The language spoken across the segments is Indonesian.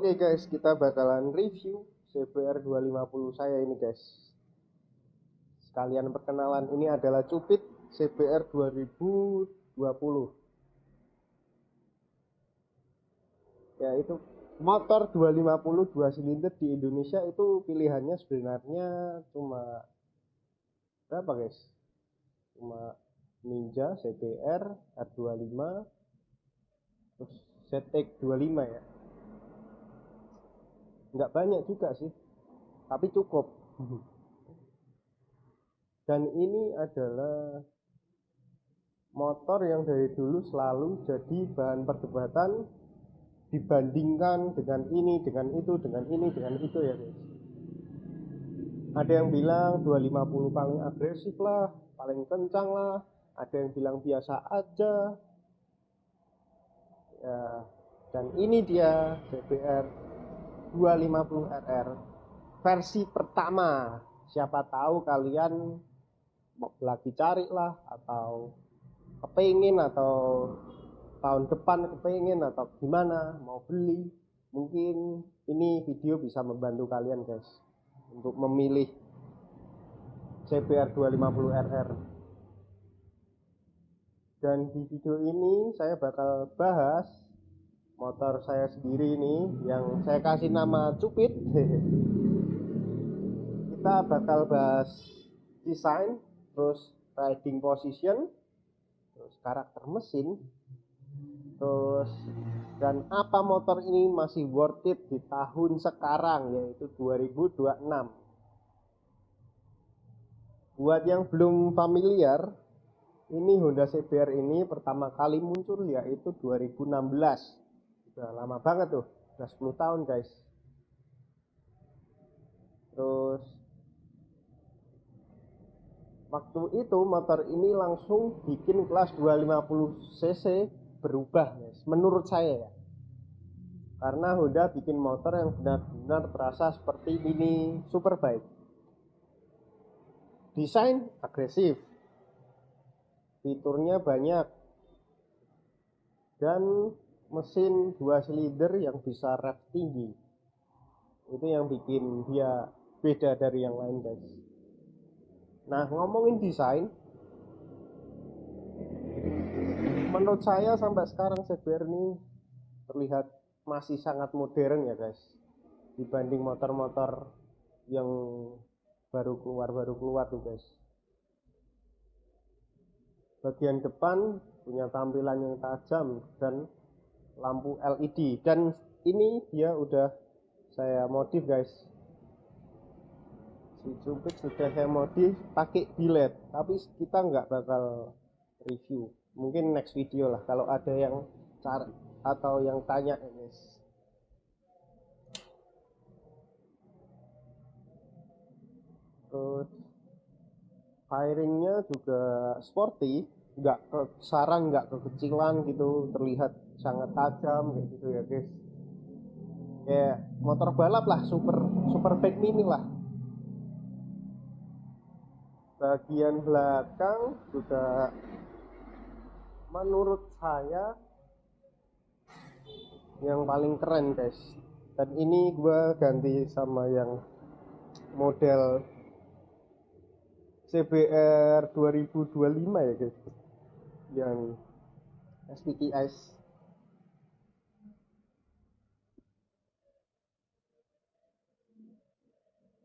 Oke guys, kita bakalan review CBR 250 saya ini guys. Sekalian perkenalan, ini adalah Cupit CBR 2020. Ya itu motor 250 2 silinder di Indonesia itu pilihannya sebenarnya cuma berapa guys? Cuma Ninja, CBR, R25, terus ZX 25 ya. Nggak banyak juga sih, tapi cukup. Dan ini adalah motor yang dari dulu selalu jadi bahan perdebatan, dibandingkan dengan ini, dengan itu, dengan ini, dengan itu ya guys. Ada yang bilang 250 paling agresif lah, paling kencang lah, ada yang bilang biasa aja ya. Dan ini dia CBR 250RR versi pertama. Siapa tahu kalian lagi cari lah, atau kepingin, atau tahun depan kepingin, atau gimana mau beli, mungkin ini video bisa membantu kalian guys untuk memilih CBR 250RR. Dan di video ini saya bakal bahas motor saya sendiri ini yang saya kasih nama Cupit. Kita bakal bahas desain, terus riding position, terus karakter mesin, terus dan apa motor ini masih worth it di tahun sekarang, yaitu 2026. Buat yang belum familiar, ini Honda CBR ini pertama kali muncul yaitu 2016. Udah lama banget tuh, udah 10 tahun guys. Terus waktu itu motor ini langsung bikin kelas 250 cc berubah guys, menurut saya ya. Karena Honda bikin motor yang benar-benar terasa seperti mini superbike. Desain agresif, fiturnya banyak, dan mesin 2 silinder yang bisa rev tinggi. Itu yang bikin dia beda dari yang lain guys. Nah, ngomongin desain, menurut saya sampai sekarang CBR ini terlihat masih sangat modern ya guys, dibanding motor-motor yang baru keluar tuh guys. Bagian depan punya tampilan yang tajam dan lampu LED, dan ini dia udah saya modif guys. Si Cupit sudah saya modif pakai billet, tapi kita nggak bakal review, mungkin next video lah kalau ada yang cari atau yang tanya ya guys. Terus firingnya juga sporty, nggak sarang, nggak kekecilan gitu, terlihat sangat tajam kayak gitu ya guys. Kayak motor balap lah, super bike mini lah. Bagian belakang juga menurut saya yang paling keren guys. Dan ini gua ganti sama yang model CBR 2025 ya guys, yang SPTS.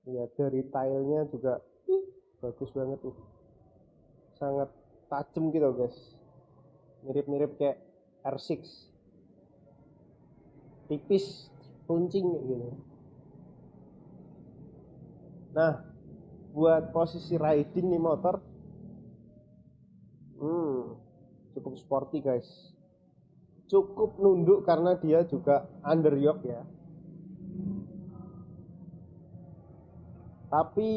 Ya, dari tailnya juga bagus banget tuh, sangat tajam gitu guys, mirip-mirip kayak R6, tipis, runcing gitu. Nah, buat posisi riding nih motor cukup sporty guys, cukup nunduk karena dia juga underyoke ya. Tapi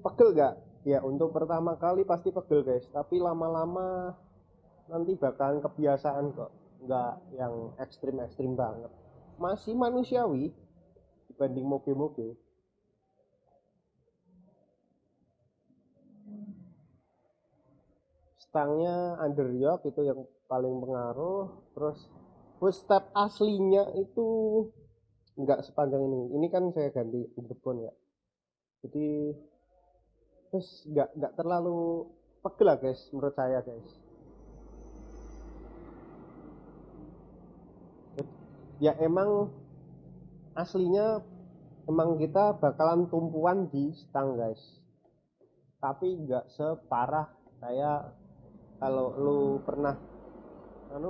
pegel gak? Ya, untuk pertama kali pasti pegel guys, tapi lama-lama nanti bakalan kebiasaan kok. Nggak yang ekstrim-ekstrim banget, masih manusiawi dibanding moge-moge. Stangnya underyoke itu yang paling pengaruh. Terus footstep aslinya itu nggak sepanjang ini kan saya ganti underbone ya, jadi terus nggak terlalu pegel lah guys menurut saya guys. Ya emang aslinya emang kita bakalan tumpuan di stang guys, tapi nggak separah kayak kalau lu pernah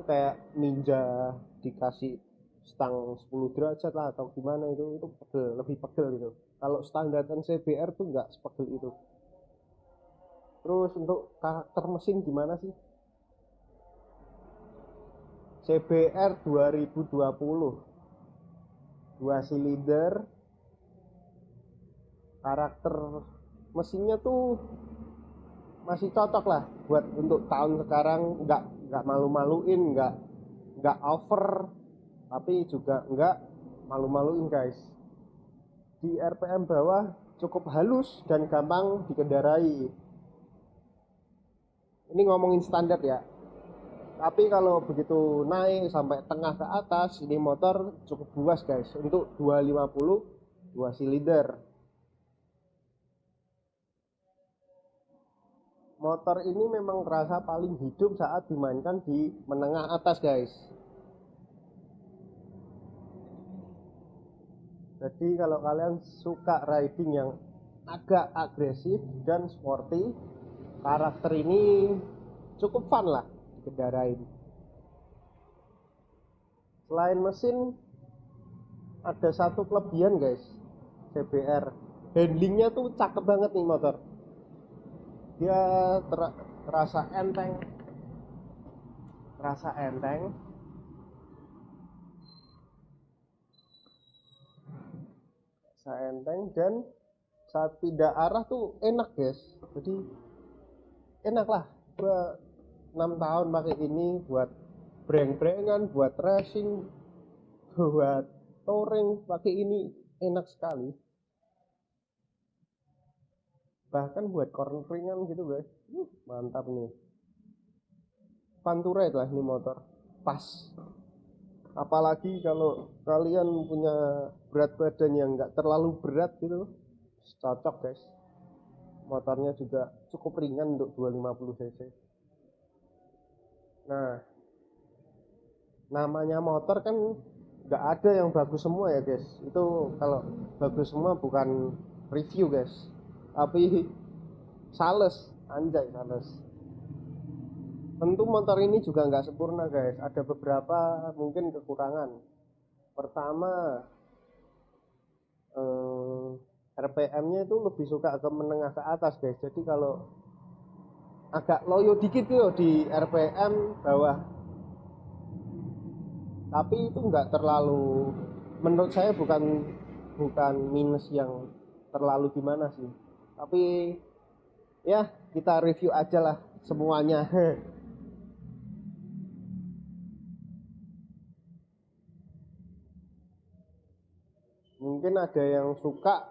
kayak ninja dikasih stang 10 derajat lah atau gimana, itu pegel, lebih pegel gitu. Kalau standaran CBR tuh nggak sepegel itu. Terus untuk karakter mesin gimana sih? CBR 2020 2 silinder, karakter mesinnya tuh masih cocok lah buat untuk tahun sekarang, nggak malu-maluin, nggak over, tapi juga nggak malu-maluin guys. Di RPM bawah cukup halus dan gampang dikendarai. Ini ngomongin standar ya. Tapi kalau begitu naik sampai tengah ke atas, ini motor cukup buas guys. Untuk 250 2 silinder. Motor ini memang terasa paling hidup saat dimainkan di menengah atas guys. Jadi kalau kalian suka riding yang agak agresif dan sporty, karakter ini cukup fun lah digendarain. Selain mesin, ada satu kelebihan guys, CBR. Handlingnya tuh cakep banget nih motor. Dia terasa enteng, terasa enteng. Terasa enteng dan saat pindah arah tuh enak guys. Jadi enak lah. Gua 6 tahun pakai ini buat breng-brengan, buat racing, buat touring, pakai ini enak sekali. Bahkan buat corneringan gitu guys, mantap nih. Fun to ride lah ini motor, pas. Apalagi kalau kalian punya berat badan yang nggak terlalu berat gitu, cocok guys. Motornya juga cukup ringan untuk 250 cc. Nah, namanya motor kan nggak ada yang bagus semua ya guys. Itu kalau bagus semua bukan review guys, tapi sales, anjay sales. Tentu motor ini juga nggak sempurna guys, ada beberapa mungkin kekurangan. Pertama, RPM-nya itu lebih suka ke menengah ke atas guys. Jadi kalau agak loyo dikit tuh di RPM bawah, tapi itu nggak terlalu, menurut saya bukan minus yang terlalu gimana sih. Tapi ya kita review aja lah semuanya. Mungkin ada yang suka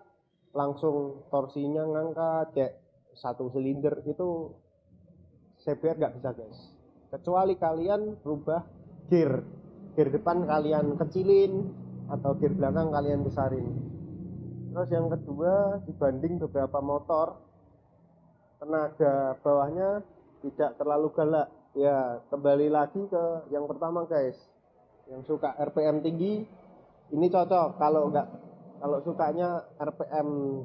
langsung torsinya ngangkat kayak 1 silinder, itu CBR nggak bisa guys, kecuali kalian rubah gear depan kalian kecilin atau gear belakang kalian besarin. Terus yang kedua, dibanding beberapa motor, tenaga bawahnya tidak terlalu galak. Ya kembali lagi ke yang pertama guys, yang suka RPM tinggi ini cocok. Kalau sukanya RPM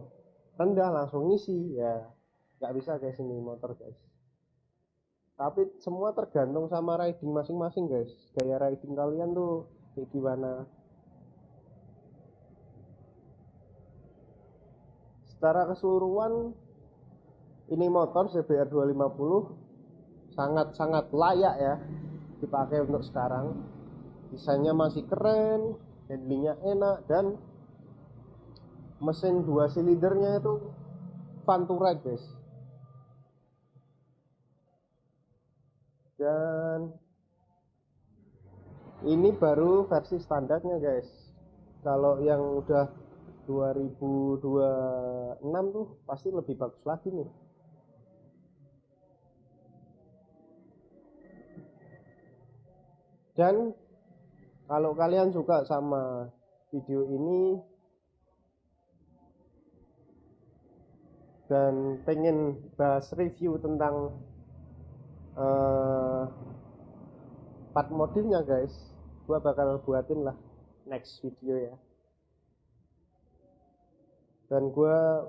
rendah langsung ngisi, ya nggak bisa guys ini motor guys. Tapi semua tergantung sama riding masing-masing guys, gaya riding kalian tuh kayak gimana. Secara keseluruhan ini motor CBR 250 sangat-sangat layak ya dipakai untuk sekarang. Desainnya masih keren, handlingnya enak, dan mesin 2 silindernya itu fun to ride guys. Dan ini baru versi standarnya guys. Kalau yang udah 2026 tuh pasti lebih bagus lagi nih. Dan kalau kalian suka sama video ini dan pengen bahas review tentang part modifnya guys, gua bakal buatin lah next video ya. Dan gua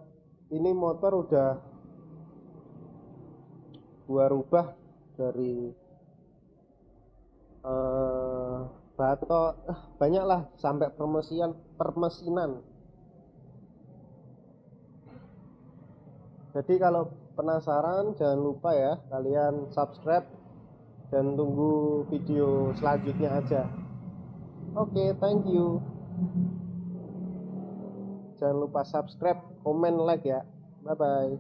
ini motor udah gua rubah dari batok banyak lah sampai permesinan. Jadi kalau penasaran jangan lupa ya kalian subscribe dan tunggu video selanjutnya aja. Oke, thank you. Jangan lupa subscribe, comment, like ya. Bye bye.